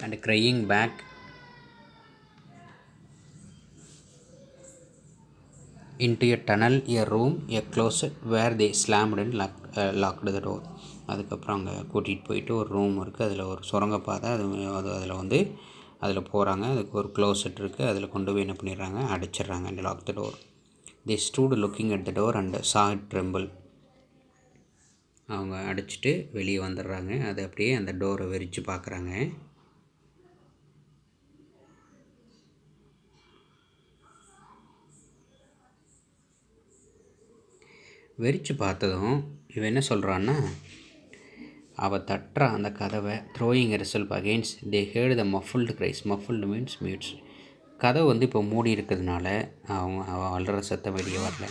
and crying back into a tunnel, a room, a closet where they slammed and locked the door. அதுக்கப்புறம் அங்கே கூட்டிகிட்டு போயிட்டு ஒரு room இருக்குது, அதில் ஒரு சுரங்கப்பாதை, அதில் வந்து அதில் போகிறாங்க. அதுக்கு ஒரு க்ளோசெட் இருக்குது, அதில் கொண்டு போய் என்ன பண்ணிடுறாங்க, அடைச்சிட்றாங்க. And lock the door. The stood looking at the door and saw it tremble. அவங்க அடைச்சிட்டு வெளியே வந்துடுறாங்க. அது அப்படியே அந்த டோரை வெறிச்சு பார்க்குறாங்க. வெறிச்சு பார்த்ததும் இவன் என்ன சொல்கிறான்னா, அவள் தட்டுறா அந்த கதவை. த்ரோயிங் ரிசல்ப் அகெயின்ஸ்ட் தே ஹேர்டு த மஃபுல்டு க்ரைஸ். மஃபுல்டு means mutes. கதவை வந்து இப்போ மூடி இருக்கிறதுனால அவள் அழுற சத்தம் வெளியே வரல.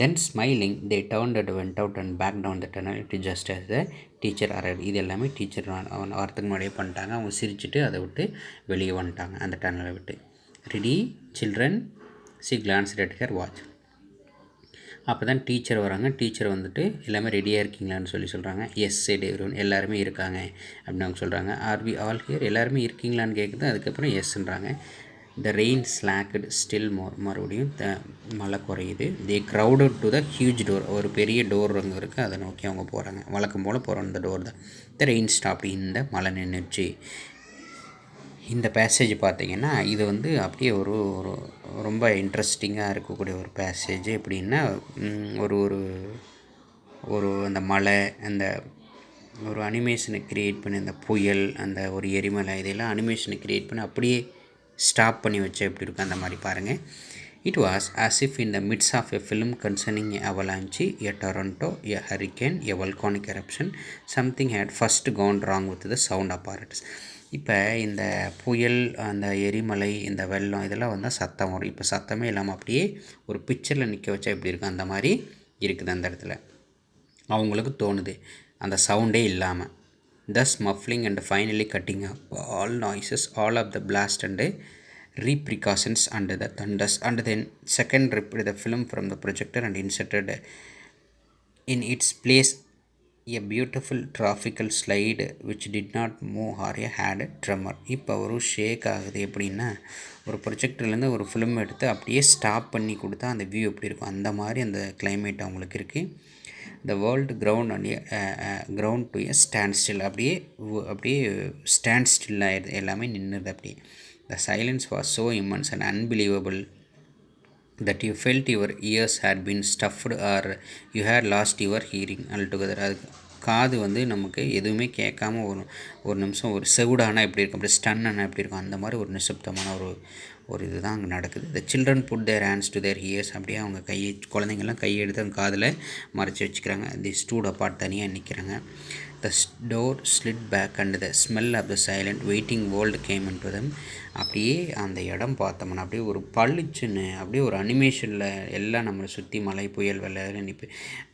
Then smiling they turned at went out and back down the tunnel it just as the teacher arrived. இது எல்லாமே டீச்சர் வரத்துக்கு முன்னாடியே பண்ணிட்டாங்க. அவங்க சிரிச்சுட்டு அதை விட்டு வெளியே வந்துட்டாங்க, அந்த டனலை விட்டு. Ready children, she glanced at her watch. அப்போ தான் டீச்சர் வராங்க. டீச்சர் வந்துட்டு எல்லாமே ரெடியாக இருக்கீங்களான்னு சொல்கிறாங்க. Yes said everyone. எல்லாருமே இருக்காங்க அப்படின்னு அவங்க சொல்கிறாங்க. ஆர் வி ஆல் ஹியர், எல்லாருமே இருக்கீங்களான்னு கேட்குது. அதுக்கப்புறம் எஸ்ன்றாங்க. The rain slacked still more. மறுபடியும் மழை குறையுது. They crowded to the huge door. ஒரு பெரிய டோர் அங்கே இருக்குது, அதை நோக்கி அவங்க போகிறாங்க. வழக்கம் போல் போகிறோம். இந்த டோர் தான். த ரெயின் ஸ்டாப். இந்த மழை நின்றுச்சு. இந்த பேசேஜ் பார்த்திங்கன்னா இது வந்து அப்படியே ஒரு ஒரு ரொம்ப இன்ட்ரெஸ்டிங்காக இருக்கக்கூடிய ஒரு பேசேஜ். எப்படின்னா ஒரு ஒரு ஒரு அந்த மலை, அந்த ஒரு அனிமேஷனை க்ரியேட் பண்ணி, அந்த புயல், அந்த ஒரு எரிமலை, இதெல்லாம் அனிமேஷனை க்ரியேட் பண்ணி அப்படியே ஸ்டாப் பண்ணி வச்சா எப்படி இருக்கும் அந்த மாதிரி பாருங்கள். It was as if in the midst of a film concerning a avalanche, a tornado, a hurricane, a volcanic eruption, something had first gone wrong with the sound apparatus. இப்போ இந்த புயல், அந்த எரிமலை, இந்த வெள்ளம், இதெல்லாம் வந்தால் சத்தம் வரும். இப்போ சத்தமே இல்லாமல் அப்படியே ஒரு பிக்சரில் நிற்க வச்சா எப்படி இருக்கும் அந்த மாதிரி இருக்குது அந்த இடத்துல. அவங்களுக்கு தோணுது அந்த சவுண்டே இல்லாமல். thus muffling and finally cutting up all noises, all of the blast and repercussions under the thunders. And then second ripped the film from the projector and inserted in its place a beautiful tropical slide which did not move or had a tremor. இப்போ ஒரு ஷேக் ஆகுது. எப்படின்னா ஒரு ப்ரொஜெக்டர்லேருந்து ஒரு film எடுத்து அப்படியே stop பண்ணி கொடுத்தா அந்த வியூ எப்படி இருக்கும் அந்த மாதிரி அந்த கிளைமேட் அவங்களுக்கு இருக்குது. The world ground and ground to a stand still. அப்படியே ஸ்டாண்ட் ஸ்டில் ஆகிடுது, எல்லாமே நின்றுது அப்படியே. The silence was so immense and unbelievable that you felt your ears had been stuffed or you had lost your hearing altogether. அது காது வந்து நமக்கு எதுவுமே கேட்காம ஒரு நிமிஷம் ஒரு செவுடானா எப்படி இருக்கும், அப்படி ஸ்டன்னானா எப்படி இருக்கும், அந்த மாதிரி ஒரு நிசப்தமான ஒரு இதுதான் அங்கே நடக்குது. The children put their hands to their ears. அப்படியே அவங்க குழந்தைங்கள்லாம் கையை எடுத்து அவங்க காதில் மறைச்சி வச்சுக்கிறாங்க. தி ஸ்டூட் அப்பார்ட் தனியாக நிற்கிறாங்க. The door slid back and the smell of the silent waiting world came into them. அப்படியே அந்த இடம் பார்த்தோம்னா அப்படியே ஒரு பளிச்சுன்னு அப்படியே ஒரு அனிமேஷனில் எல்லாம் நம்மளை சுற்றி மலை, புயல், வெள்ளை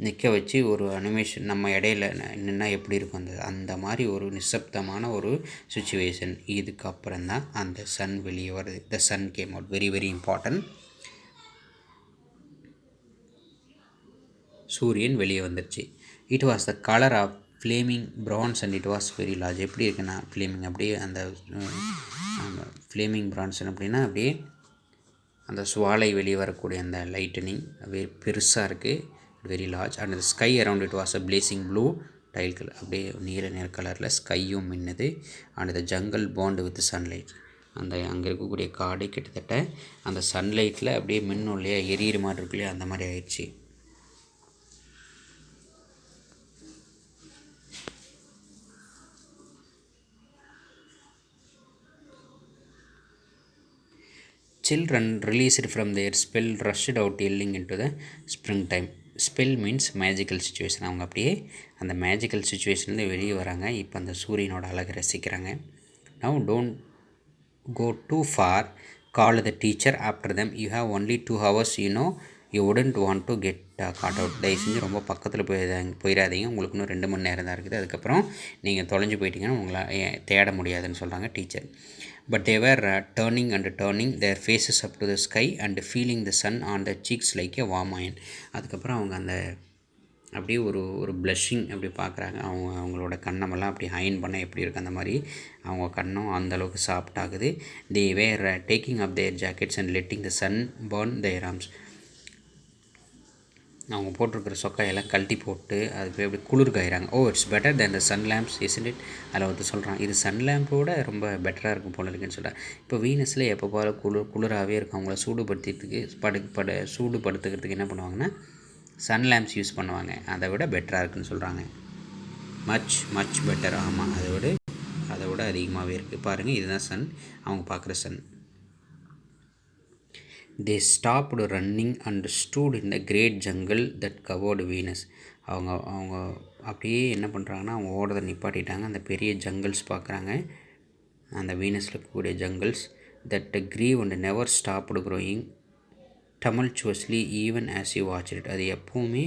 நிற்க வச்சு ஒரு அனிமேஷன் நம்ம இடையில நின்னா எப்படி இருக்கும் அந்த மாதிரி ஒரு நிசப்தமான ஒரு சுச்சுவேஷன். இதுக்கப்புறம் தான் அந்த சன் வெளியே வருது. The sun came out. Very very important. சூரியன் வெளியே வந்துருச்சு. It was the colour of flaming bronze and it was very large. எப்படி இருக்குன்னா ஃப்ளேமிங் அப்படியே அந்த ஃப்ளேமிங் பிரான்ஸ் அப்படின்னா அப்படியே அந்த சுவாலை வெளியே வரக்கூடிய அந்த லைட்டனிங் பெருசாக இருக்குது. Very large. அண்ட் அந்த sky around it was a blazing blue tile colour. அப்படியே நீல நிற கலரில் ஸ்கையும் மின்னுது. And the jungle burned with sunlight. அந்த அங்கே இருக்கக்கூடிய காடு கிட்டத்தட்ட அந்த சன்லைட்டில் அப்படியே மின்னும் இல்லையா, எரியிற மாதிரி இருக்கு இல்லையா, அந்த மாதிரி ஆயிடுச்சு. Children released from their spell rushed out yelling into the springtime. Spell means magical situation. அவங்க அப்படியே அந்த மேஜிக்கல் சுச்சுவேஷன்லேருந்து வெளியே வராங்க. இப்போ அந்த சூரியனோட அழகை ரசிக்கிறாங்க. Now don't go too far call the teacher after them. You have only 2 hours, you wouldn't want to get caught out. தயவு செஞ்சு ரொம்ப பக்கத்தில் போயிடாதீங்க, உங்களுக்கு இன்னும் 2 மணி நேரம் தான் இருக்குது. அதுக்கப்புறம் நீங்கள் தொலைஞ்சு போயிட்டீங்கன்னா உங்களை தேட முடியாதுன்னு சொல்கிறாங்க teacher. But they were turning and turning their faces up to the sky and feeling the sun on their cheeks like a warm iron. அதுக்கப்புறம் அவங்க அந்த அப்படியே ஒரு ஒரு ப்ளஷிங் அப்படி பார்க்குறாங்க. அவங்களோட கண்ணமெல்லாம் அப்படி அயன் பண்ண எப்படி இருக்குது அந்த மாதிரி அவங்க கண்ணும் அந்தளவுக்கு சாஃப்ட் ஆகுது. They were taking up their jackets and letting the sun burn their arms. அவங்க போட்டிருக்கிற சொக்காயெல்லாம் கழட்டி போட்டு அது போய் அப்படி குளிர் காயிறாங்க. Oh it's better than the sun lamps isn't it. அதில் ஒருத்தர் சொல்கிறான் இது சன் லேம்போட ரொம்ப பெட்டராக இருக்கும் போல இருக்குன்னு சொல்கிறேன். இப்போ வீனஸில் எப்போ போல குளிராகவே இருக்கும். அவங்கள சூடுபடுத்துக்கிறதுக்கு என்ன பண்ணுவாங்கன்னா சன் லேம்ப்ஸ் யூஸ் பண்ணுவாங்க. அதை விட பெட்டராக இருக்குதுன்னு சொல்கிறாங்க. Much better. ஆமாம், அதை விட அதிகமாகவே இருக்குது. பாருங்கள், இதுதான் சன், அவங்க பார்க்குற Sun. They stopped running and stood in the great jungle that covered Venus. அவங்க அப்படியே என்ன பண்ணுறாங்கன்னா அவங்க ஓடுறதை நிப்பாட்டிட்டாங்க. அந்த பெரிய ஜங்கிள்ஸ் பார்க்குறாங்க, அந்த வீனஸில் இருக்கக்கூடிய jungles. that grew and never stopped growing tumultuously even as you watched it. அது எப்போவுமே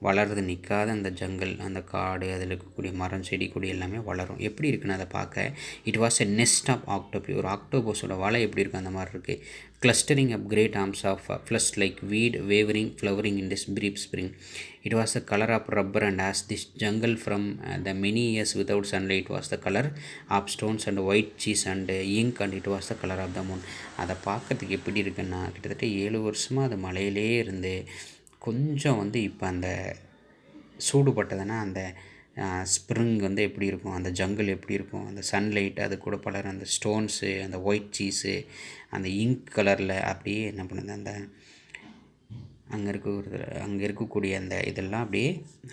வளர்றது நிற்காத அந்த ஜங்கல், அந்த காடு, அதில் இருக்கக்கூடிய மரம் செடி கொடி எல்லாமே வளரும். எப்படி இருக்குன்னு அதை பார்க்க. It was a nest of octopi. ஒரு ஆக்டோபஸோட வலை எப்படி இருக்கும் அந்த மாதிரி இருக்குது. Clustering up great arms of flesh like weed wavering flowering in this brief spring. It was the colour of rubber and ash this jungle from the many years without sunlight was the colour of stones and white cheese and ink and it was the colour of the moon. அதை பார்க்கறதுக்கு எப்படி இருக்குன்னா கிட்டத்தட்ட 7 வருஷமாக அது மலையிலே இருந்து கொஞ்சம் இப்போ அந்த சூடுபட்டதுன்னா அந்த ஸ்ப்ரிங் எப்படி இருக்கும், அந்த ஜங்கிள் எப்படி இருக்கும், அந்த சன்லைட், அது கூட பலர் அந்த ஸ்டோன்ஸு, அந்த ஒயிட் சீஸு, அந்த இங்க் கலரில் அப்படியே என்ன பண்ணுது, அந்த அங்கே இருக்கக்கூடிய அந்த இதெல்லாம் அப்படியே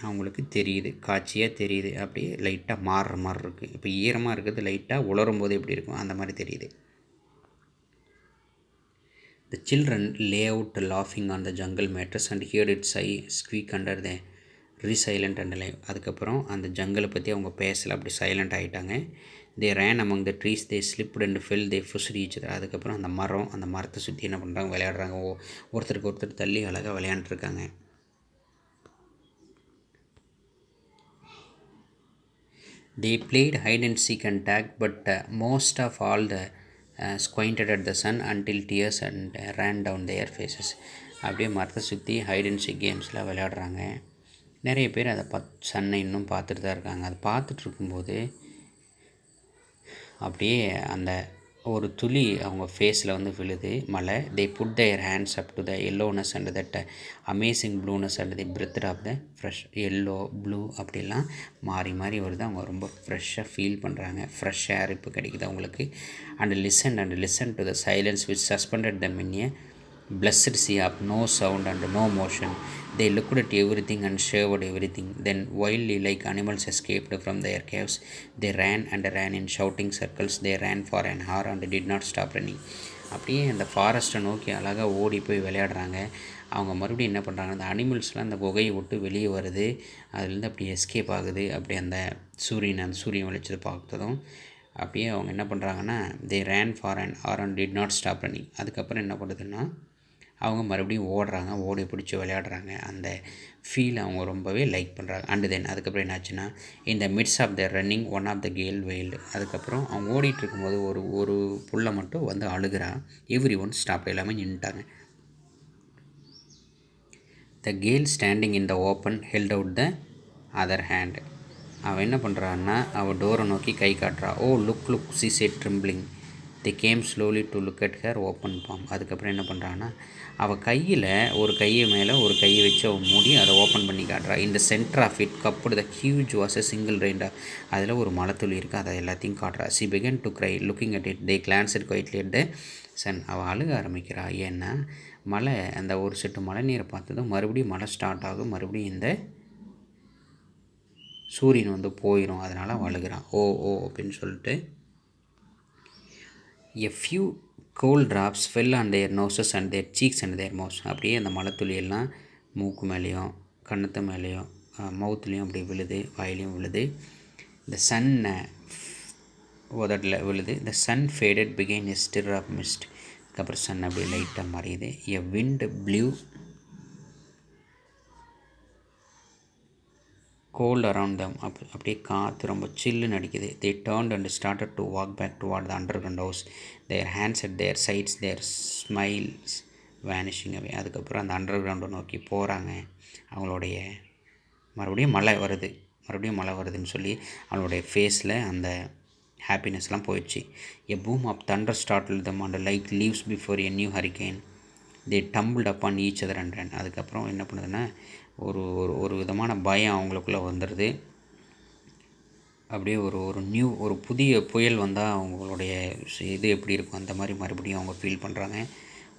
அவங்களுக்கு தெரியுது, காட்சியாக தெரியுது. அப்படியே லைட்டாக மாறுற மாதிரி இருக்குது. இப்போ ஈரமாக இருக்கிறது லைட்டாக உலரும் போது எப்படி இருக்கும் அந்த மாதிரி தெரியுது. The children lay out laughing on the jungle mattress and heard it squeak under the re-silent and alive. அதுக்கப்புறம் அந்த ஜங்கலை பற்றி அவங்க பேசலை, அப்படி சைலண்ட் ஆகிட்டாங்க. They ran among the trees, they slipped and fell, they fussed each other. அதுக்கப்புறம் அந்த மரத்தை சுற்றி என்ன பண்ணுறாங்க, விளையாடுறாங்க. ஒருத்தருக்கு ஒருத்தர் தள்ளி அழகாக விளையாண்டுருக்காங்க. They played hide and seek and tag, but most of all the squinted at the sun until tears and ran down their faces. அப்படியே மரத்தை சுற்றி ஹைட் அண்ட் சீக் கேம்ஸில் விளையாடுறாங்க. நிறைய பேர் அதை சன்னை இன்னும் பார்த்துட்டு தான் இருக்காங்க. அதை பார்த்துட்டு இருக்கும்போது அப்படியே அந்த ஒரு துளி அவங்க ஃபேஸில் விழுது மழை. They put their hands up to the yellowness and that amazing blueness and the breath of the fresh yellow blue அப்படிலாம் மாறி மாறி வருது. அவங்க ரொம்ப ஃப்ரெஷ்ஷாக ஃபீல் பண்ணுறாங்க. ஃப்ரெஷ் ஏர் இப்போ கிடைக்குது அவங்களுக்கு. And listen to the silence which suspended them in A blessed sea of no sound and no motion. They looked at everything and shivered everything. Then wildly like animals escaped from their caves, they ran and ran in shouting circles. They ran for an hour and did not stop running. அப்படியே அந்த ஃபாரஸ்ட்டை நோக்கி அழகாக ஓடி போய் விளையாடுறாங்க. அவங்க மறுபடியும் என்ன பண்ணுறாங்க, அந்த அனிமல்ஸ்லாம் அந்த குகையை விட்டு வெளியே வருது, அதுலேருந்து அப்படி எஸ்கேப் ஆகுது. அப்படி அந்த சூரியன் வெளிச்சத்தை பார்த்ததும் அப்படியே அவங்க என்ன பண்ணுறாங்கன்னா they ran for an hour and did not stop running. அதுக்கப்புறம் என்ன பண்ணுறதுன்னா அவங்க மறுபடியும் ஓடுறாங்க, ஓடி பிடிச்சி விளையாடுறாங்க. அந்த ஃபீல் அவங்க ரொம்பவே லைக் பண்ணுறாங்க. அண்டு தென் அதுக்கப்புறம் என்னாச்சுன்னா இந்த midst of the running one of the girl wailed. அதுக்கப்புறம் அவங்க ஓடிட்டு இருக்கும்போது ஒரு புள்ள மட்டும் அழுகிறா. எவ்ரி ஒன் ஸ்டாப், எல்லாமே நின்றுட்டாங்க. The girl standing in the open held out the other hand. அவள் என்ன பண்ணுறான்னா அவள் டோரை நோக்கி கை காட்டுறா. Oh look she said trembling. They came slowly to look at her open palm. அதுக்கப்புறம் என்ன பண்ணுறான்னா அவள் கையில் ஒரு கையை மேலே ஒரு கையை வச்சு அவள் மூடி அதை ஓப்பன் பண்ணி காட்டுறா. இந்த centre of it cupped the huge was a single raindrop. அதில் ஒரு மலைத்துளி இருக்குது, அதை எல்லாத்தையும் காட்டுறா. She began to cry looking at it. They glanced quietly at the sun. அவள் அழுக ஆரம்பிக்கிறா. ஏன்னா மழை, அந்த ஒரு செட்டு மழை நீரை பார்த்ததும் மறுபடியும் மழை ஸ்டார்ட் ஆகும், மறுபடியும் இந்த சூரியன் போயிடும். அதனால் அவள் அழுகிறான். ஓ அப்படின்னு சொல்லிட்டு a few cold drops fell on their noses and their cheeks and their mouths. அப்படியே அந்த மழை துளியெல்லாம் மூக்கு மேலேயும் கன்னத்து மேலேயும் மவுத்துலேயும் அப்படி விழுது, வாயிலையும் விழுது. the sun உதட்டில் விழுது. the sun faded began a stir of mist. அதுக்கப்புறம் சன் அப்படியே லைட்டாக மறையுது. a wind blew cold around them. அப்படியே காற்று ரொம்ப சில்லுன்னு அடிக்குது. they turned and started to walk back toward the underground house, their hands at their sides, their smiles vanishing away. அதுக்கப்புறம் அந்த அண்டர் கிரவுண்டை நோக்கி போகிறாங்க. அவங்களுடைய மறுபடியும் மழை வருதுன்னு சொல்லி அவளுடைய ஃபேஸில் அந்த ஹாப்பினஸ்லாம் போயிடுச்சு. A boom of thunder startled them and like leaves before a new hurricane they tumbled upon each other and ran. அதுக்கப்புறம் என்ன பண்ணுதுன்னா ஒரு ஒரு விதமான பயம் அவங்களுக்குள்ளே வந்துடுது. அப்படியே ஒரு புதிய புயல் வந்தால் அவங்களுடைய இது எப்படி இருக்கும் அந்த மாதிரி மறுபடியும் அவங்க ஃபீல் பண்ணுறாங்க.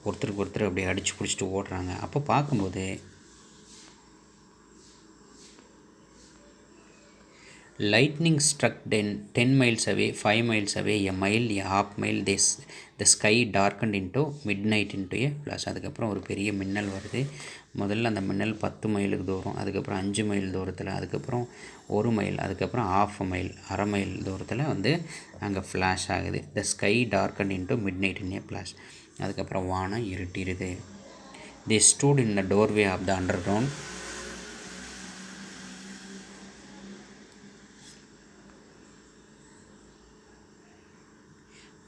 ஒருத்தருக்கு ஒருத்தர் அப்படியே அடித்து பிடிச்சிட்டு ஓடுறாங்க. அப்போ பார்க்கும்போது lightning struck 10 miles away, 5 miles away, a mile, a half mile, the sky darkened into midnight into a flash. அதுக்கப்புறம் ஒரு பெரிய மின்னல் வருது. முதல்ல அந்த மின்னல் 10 மைலுக்கு தூரம், அதுக்கப்புறம் 5 மைல் தூரத்தில், அதுக்கப்புறம் 1 மைல், அதுக்கப்புறம் ஹாஃப் மைல், அரை மைல் தூரத்தில் வந்து அங்கே ஃப்ளாஷ் ஆகுது. The sky darken into midnight in a flash. அதுக்கப்புறம் வானம் இருட்டிடுது. They stood in the doorway of the underground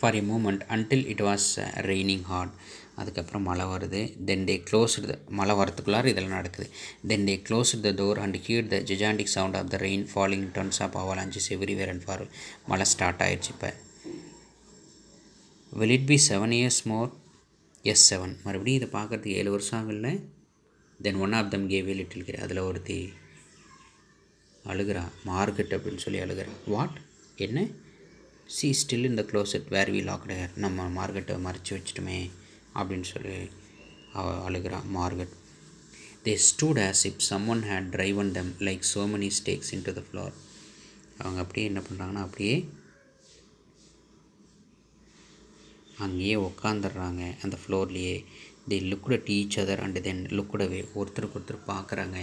for a moment until it was raining hard. அதுக்கப்புறம் மழை வருது. தென் டே க்ளோஸ்டு, மழை வரத்துக்குள்ளார இதெல்லாம் நடக்குது. Then they closed the door and heard the gigantic sound of the rain falling tons of avalanches everywhere and far. மழை start ஆயிடுச்சு. இப்போ will it be 7 years more? Yes 7. மறுபடியும் இதை பார்க்குறதுக்கு 7 வருஷம் ஆகல. Then one of them gave a little cry. அதில் ஒருத்தி அழுகிறா, மார்கெட் அப்படின்னு சொல்லி அழுகிறா. வாட், என்ன? She still in the closet where we locked her. நம்ம மார்கெட்டை மறைச்சி வச்சுட்டுமே அப்படின்னு சொல்லி அழுகிறா Margot. They stood as if someone had driven them like so many stakes into the floor. அவங்க அப்படியே என்ன பண்ணுறாங்கன்னா அப்படியே அங்கேயே உக்காந்துடுறாங்க அந்த ஃப்ளோர்லேயே. They looked at each other and then looked away. ஒருத்தருக்கு ஒருத்தர் பார்க்குறாங்க.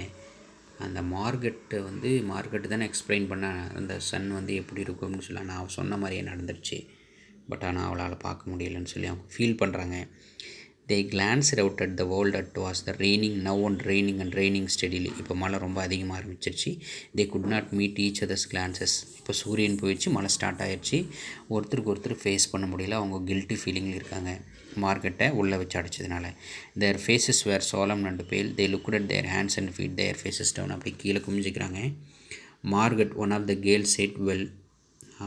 அந்த மார்கெட்டு தானே எக்ஸ்பிளைன் பண்ண அந்த சன் வந்து எப்படி இருக்கும்னு சொல்லி நான் சொன்ன மாதிரியே நடந்துடுச்சு. பட் ஆனால் அவளால் பார்க்க முடியலன்னு சொல்லி அவங்க ஃபீல் பண்ணுறாங்க. They glanced out at the world at was the raining now and raining steadily. இப்போ மழை ரொம்ப அதிகமாக ஆரம்பிச்சிருச்சு. They could not meet each others glances. இப்போ சூரியன் போயிடுச்சு, மழை ஸ்டார்ட் ஆயிடுச்சு. ஒருத்தருக்கு ஒருத்தர் ஃபேஸ் பண்ண முடியல. அவங்க கில்ட்டி ஃபீலிங்கில் இருக்காங்க மார்க்கெட்டை உள்ளே வச்சு அடிச்சதுனால. தேர் faces where solemn and pale. They looked at their hands and feet their faces down. அப்படி கீழே குமிஞ்சிக்கிறாங்க. Margot one of the girl said well.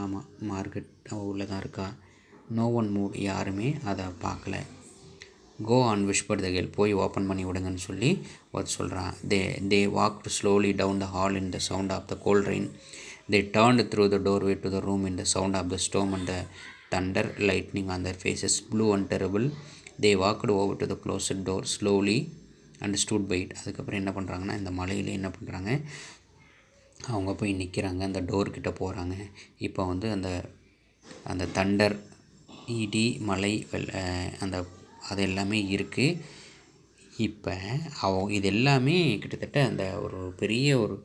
ஆமாம், மார்கெட் அவள் உள்ளே தான் இருக்கா. No one moved. யாருமே அதை பார்க்கல. Go on whisper the girl. போய் ஓப்பன் பண்ணி விடுங்கன்னு சொல்லி சொல்கிறான். They walked slowly down the hall in the sound of the cold rain. They turned through the doorway to the room in the sound of the storm and the thunder lightning on their faces blue and terrible. They walked over to the closet door slowly and stood by it. அதுக்கப்புறம் என்ன பண்ணுறாங்கன்னா இந்த மலையில் என்ன பண்ணுறாங்க, அவங்க போய் நிற்கிறாங்க, அந்த டோர்கிட்ட போகிறாங்க. இப்போ வந்து அந்த தண்டர், இடி, மலை, அது எல்லாமே இருக்குது. இப்போ இது எல்லாமே கிட்டத்தட்ட அந்த ஒரு பெரிய ஒரு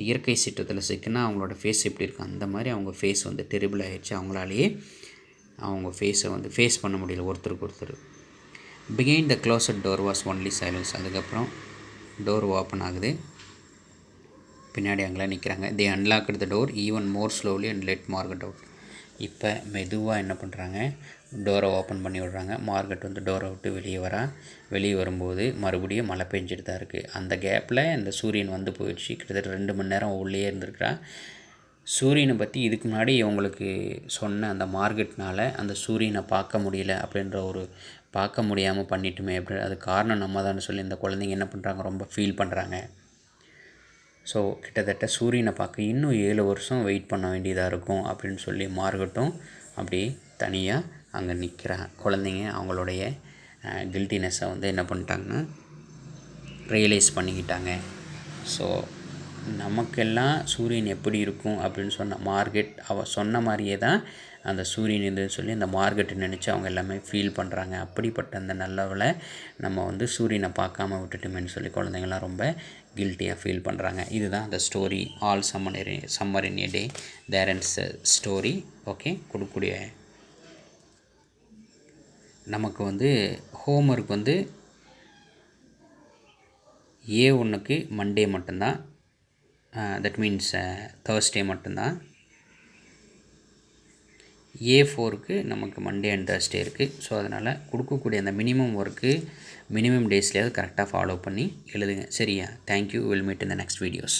இயற்கை சீற்றத்தில் சிக்கினா அவங்களோட ஃபேஸ் எப்படி இருக்கும் அந்த மாதிரி அவங்க ஃபேஸ் வந்து டெரிபிள் ஆகிடுச்சு. அவங்களாலேயே அவங்க ஃபேஸை வந்து ஃபேஸ் பண்ண முடியல ஒருத்தருக்கு ஒருத்தர். Behind the closet door was only silence. அதுக்கப்புறம் டோர் ஓப்பன் ஆகுது. பின்னாடி அங்கெல்லாம் நிற்கிறாங்க. They unlocked the door even more slowly and let Margot out. இப்போ மெதுவாக என்ன பண்ணுறாங்க, டோரை ஓப்பன் பண்ணி விடுறாங்க. மார்கெட் வந்து டோரை விட்டு வெளியே வரும்போது மறுபடியும் மழை பெஞ்சிட்டு தான் இருக்குது. அந்த கேப்பில் இந்த சூரியன் வந்து போயிடுச்சு. கிட்டத்தட்ட 2 மணி நேரம் உள்ளே இருந்திருக்கிறா. சூரியனை பற்றி இதுக்கு முன்னாடி இவங்களுக்கு சொன்ன அந்த மார்கெட்னால் அந்த சூரியனை பார்க்க முடியல அப்படின்ற ஒரு பார்க்க முடியாமல் பண்ணிட்டுமே அப்படி அது காரணம் நம்ம தான் சொல்லி இந்த குழந்தைங்க என்ன பண்ணுறாங்க, ரொம்ப ஃபீல் பண்ணுறாங்க. ஸோ கிட்டத்தட்ட சூரியனை பார்க்க இன்னும் 7 வருஷம் வெயிட் பண்ண வேண்டியதாக இருக்கும் அப்படின்னு சொல்லி மார்கெட்டும் அப்படியே தனியாக அங்கே நிற்கிறாங்க. குழந்தைங்க அவங்களுடைய கில்ட்டினஸை வந்து என்ன பண்ணிட்டாங்கன்னா ரியலைஸ் பண்ணிக்கிட்டாங்க. ஸோ நமக்கெல்லாம் சூரியன் எப்படி இருக்கும் அப்படின்னு சொன்ன மார்கெட் அவள் சொன்ன மாதிரியே தான் அந்த சூரியன் இதுன்னு சொல்லி அந்த மார்கெட்டை நினச்சி அவங்க எல்லாமே ஃபீல் பண்ணுறாங்க. அப்படிப்பட்ட அந்த நல்லவளை நம்ம வந்து சூரியனை பார்க்காம விட்டுட்டுமேன்னு சொல்லி குழந்தைங்கள்லாம் ரொம்ப கில்ட்டியாக ஃபீல் பண்ணுறாங்க. இதுதான் அந்த story. All summer in a day their ants story. Okay, கொடுக்கக்கூடிய நமக்கு வந்து ஹோம்ஒர்க் வந்து A1க்கு மண்டே மட்டும்தான், தட் மீன்ஸ் தேர்ஸ்டே மட்டும்தான். A4க்கு நமக்கு மண்டே அண்ட் தேர்ஸ்டே இருக்குது. ஸோ அதனால் கொடுக்கக்கூடிய அந்த மினிமம் டேஸ்லேயாவது கரெக்டாக ஃபாலோ பண்ணி எழுதுங்க. சரியா? Thank you. Will meet in the next videos.